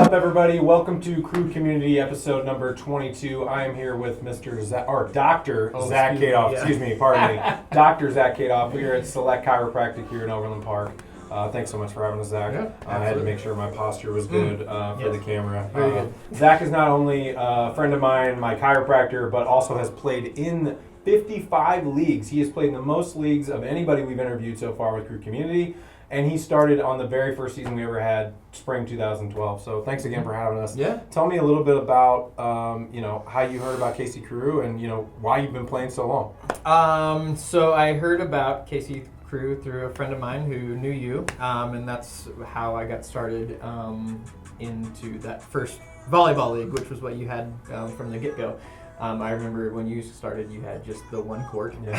up, everybody? Welcome to Crew Community episode number 22. I am here with Dr. Zach Kadolph. Excuse me, pardon me. Dr. Zach Kadolph. We are at Select Chiropractic here in Overland Park. Thanks so much for having us, Zach. Yeah, I had to make sure my posture was good for the camera. Very good. Zach is not only a friend of mine, my chiropractor, but also has played in 55 leagues. He has played in the most leagues of anybody we've interviewed so far with Crew Community. And he started on the very first season we ever had, spring 2012. So thanks again for having us. Yeah. Tell me a little bit about, how you heard about KC Crew and, why you've been playing so long. So I heard about KC Crew through a friend of mine who knew you, and that's how I got started into that first volleyball league, which was what you had from the get-go. I remember when you started, you had just the one court, which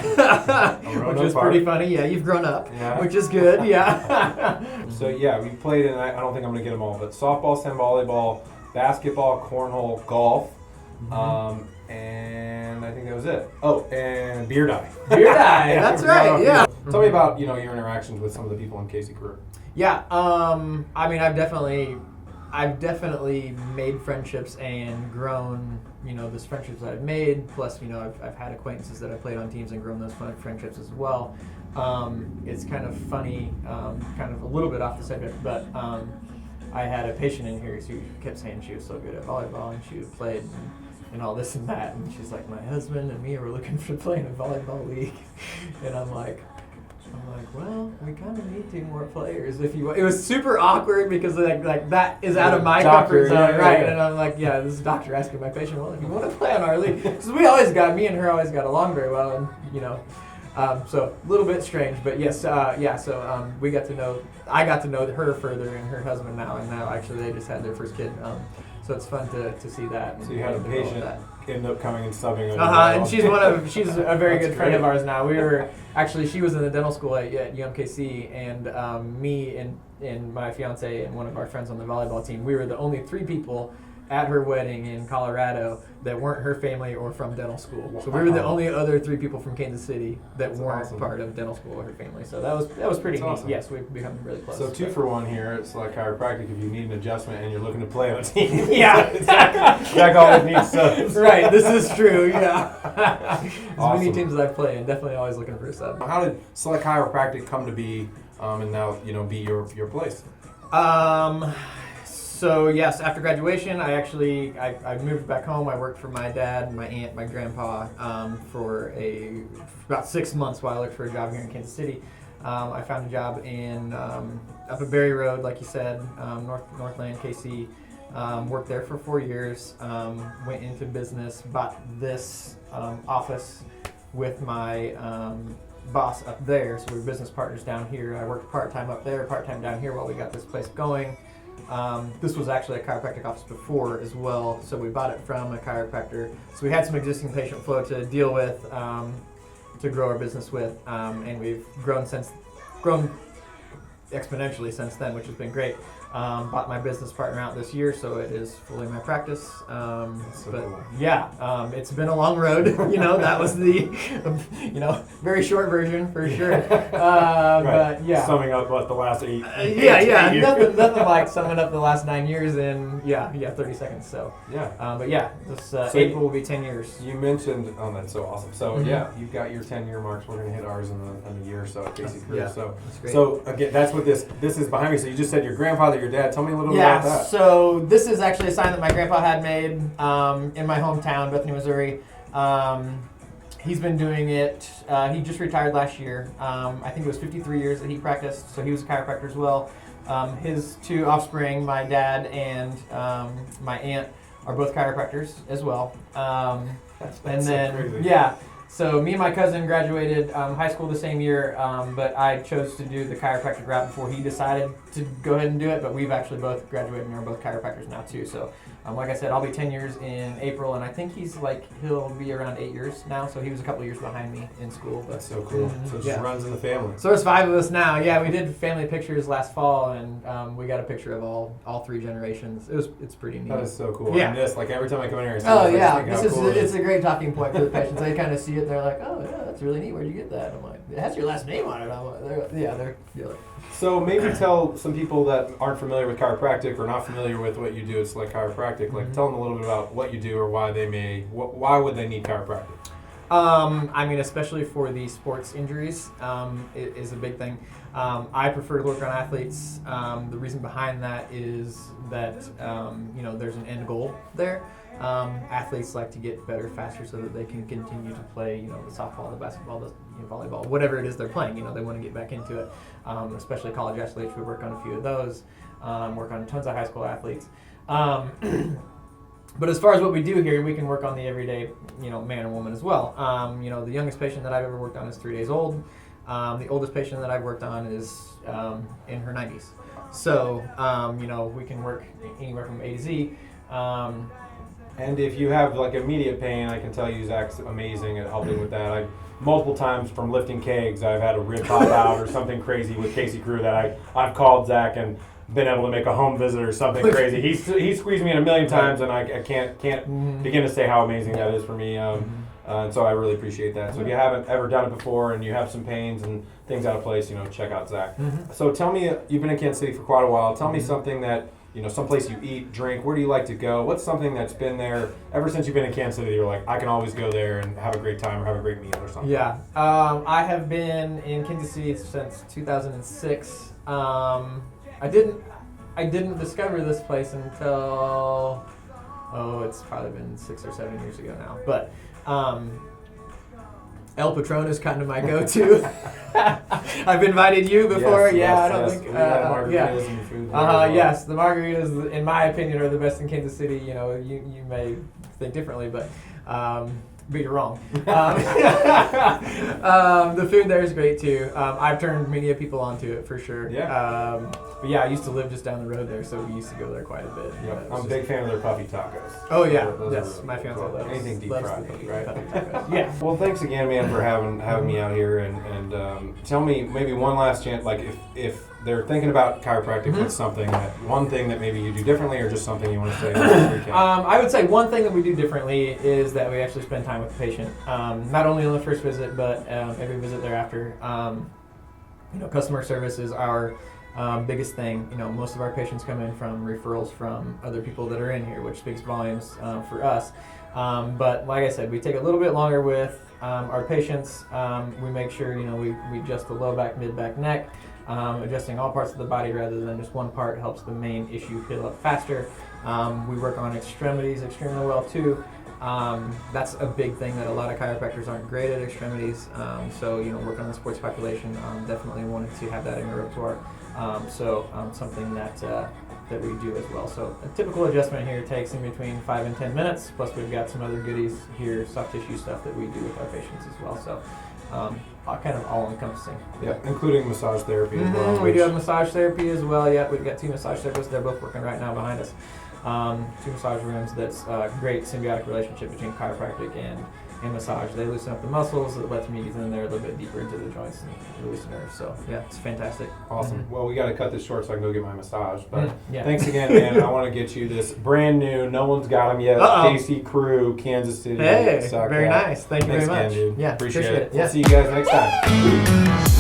is pretty funny. Yeah, you've grown up, which is good. Yeah. So we played in. I don't think I'm gonna get them all, but softball, sand volleyball, basketball, cornhole, golf, and I think that was it. Oh, and beer dye. Beer dye. That's right. Yeah. Tell me about your interactions with some of the people in KC Crew. Yeah. I mean, I've definitely made friendships and grown, those friendships that I've made. Plus, I've had acquaintances that I played on teams and grown those friendships as well. It's kind of funny, kind of a little bit off the subject, but I had a patient in here who kept saying she was so good at volleyball and she had played and all this and that. And she's like, my husband and me were looking to play in a volleyball league. And I'm like, well, we kind of need 2 more players if you want. It was super awkward because like that is out of my comfort zone, right? And I'm like, this doctor asking my patient, well, if you want to play on our league, because me and her always got along very well, and so a little bit strange, but yes, so I got to know her further and her husband now, and now actually they just had their first kid. So it's fun to see that. So you had a patient end up coming and subbing. And she's a very good friend of ours now. She was in the dental school at UMKC, and me and my fiance and one of our friends on the volleyball team, we were the only 3 people at her wedding in Colorado that weren't her family or from dental school. So we were the only other 3 people from Kansas City that weren't part of dental school or her family. So that was pretty neat. Awesome. Yes, we've become really close. So 2 for 1 here. It's like chiropractic if you need an adjustment and you're looking to play on a team. Yeah. Exactly. Zach always needs subs. Right, this is true, yeah. Awesome. Many teams that I've played and definitely always looking for a sub. How did Select Chiropractic come to be and now, be your place? So yes, after graduation, I moved back home. I worked for my dad, my aunt, my grandpa for about 6 months while I looked for a job here in Kansas City. I found a job in up at Berry Road, like you said, Northland, KC. Worked there for 4 years. Went into business, bought this office with my boss up there. So we were business partners down here. I worked part-time up there, part-time down here while we got this place going. This was actually a chiropractic office before as well, so we bought it from a chiropractor. So we had some existing patient flow to deal with, to grow our business with, and we've grown exponentially since then, which has been great. Bought my business partner out this year, so it is fully my practice. Cool. It's been a long road. That was the, very short version for sure. Right. But yeah. Summing up the last 8. Nothing like summing up the last 9 years in 30 seconds. So this April will be 10 years. You mentioned, that's so awesome. So you've got your 10-year marks. We're gonna hit ours in a year or so at KC Crew. So again, that's what this is behind me. So you just said your grandfather, your dad. Tell me a little bit about that. So this is actually a sign that my grandpa had made in my hometown, Bethany, Missouri. He's been doing it. He just retired last year. I think it was 53 years that he practiced, so he was a chiropractor as well. His 2 offspring, my dad and my aunt, are both chiropractors as well. That's so crazy. So me and my cousin graduated high school the same year, but I chose to do the chiropractic route before he decided to go ahead and do it. But we've actually both graduated and are both chiropractors now too. So like I said, I'll be 10 years in April, and I think he'll be around 8 years now. So he was a couple years behind me in school. But that's so cool. So it just runs in the family. So there's 5 of us now. Yeah, we did family pictures last fall, and we got a picture of all 3 generations. It's pretty neat. That is so cool. Yeah. And this, every time I come in here, it's a great talking point for the patients. They kind of see it, and they're like, oh yeah, that's really neat. Where'd you get that? I'm like, it has your last name on it. I'm like, they're like, So maybe tell some people that aren't familiar with chiropractic or not familiar with what you do at Select Chiropractic, like tell them a little bit about what you do or why why would they need chiropractic? I mean, especially for the sports injuries, it is a big thing. I prefer to work on athletes. The reason behind that is that, there's an end goal there. Athletes like to get better faster so that they can continue to play, the softball, the basketball, the volleyball, whatever it is they're playing. They want to get back into it. Especially college athletes, we work on a few of those. Work on tons of high school athletes. But as far as what we do here, we can work on the everyday, man or woman as well. The youngest patient that I've ever worked on is 3 days old. The oldest patient that I've worked on is in her 90s. So, we can work anywhere from A to Z. And if you have like immediate pain, I can tell you Zach's amazing at helping with that. Multiple times from lifting kegs, I've had a rib pop out or something crazy with Casey Crew that I've called Zach and been able to make a home visit or something crazy. He's squeezed me in a million times, and I can't begin to say how amazing that is for me. And so I really appreciate that. So if you haven't ever done it before and you have some pains and things out of place, check out Zach. So tell me, you've been in Kansas City for quite a while. Tell me something that, someplace you eat, drink, where do you like to go? What's something that's been there ever since you've been in Kansas City? You're like, I can always go there and have a great time or have a great meal or something. Yeah. I have been in Kansas City since 2006. I didn't discover this place until, it's probably been 6 or 7 years ago now. But El Patron is kind of my go-to. I've invited you before. I don't think. We had margaritas and food. Yes, the margaritas, in my opinion, are the best in Kansas City. You may think differently, but you're wrong. The food there is great too. I've turned many people onto it for sure. Yeah. But I used to live just down the road there, so we used to go there quite a bit. Yep. I'm a big fan of their puffy tacos. Oh yeah, Those yes, really my fiance loves anything deep loves fried, the right? puffy tacos. Yeah. Well, thanks again, man, for having me out here, and tell me maybe one last chance, like if they're thinking about chiropractic, what's one thing that maybe you do differently, or just something you want to say? I would say one thing that we do differently is that we actually spend time with the patient, not only on the first visit, but every visit thereafter. Customer service is our biggest thing. Most of our patients come in from referrals from other people that are in here, which speaks volumes for us. But like I said, we take a little bit longer with our patients. We make sure we adjust the low back, mid back, neck. Adjusting all parts of the body rather than just one part helps the main issue heal up faster. We work on extremities extremely well too. That's a big thing that a lot of chiropractors aren't great at extremities. So work on the sports population. Definitely wanted to have that in your repertoire. Something that we do as well. So a typical adjustment here takes in between 5 and 10 minutes. Plus we've got some other goodies here, soft tissue stuff that we do with our patients as well. So kind of all encompassing. Yeah, including massage therapy as well. We do have massage therapy as well. Yeah, we've got 2 massage therapists. They're both working right now behind us. 2 massage rooms. That's a great symbiotic relationship between chiropractic and massage. They loosen up the muscles. It lets me get in there a little bit deeper into the joints and release nerves. So yeah, it's fantastic. Awesome. Well, we got to cut this short so I can go get my massage. But thanks again, man. I want to get you this brand new. No one's got them yet. Casey Crew, Kansas City. Hey, very nice. Thanks very much. Again, dude. Yeah, appreciate it. Yeah. We'll see you guys next time.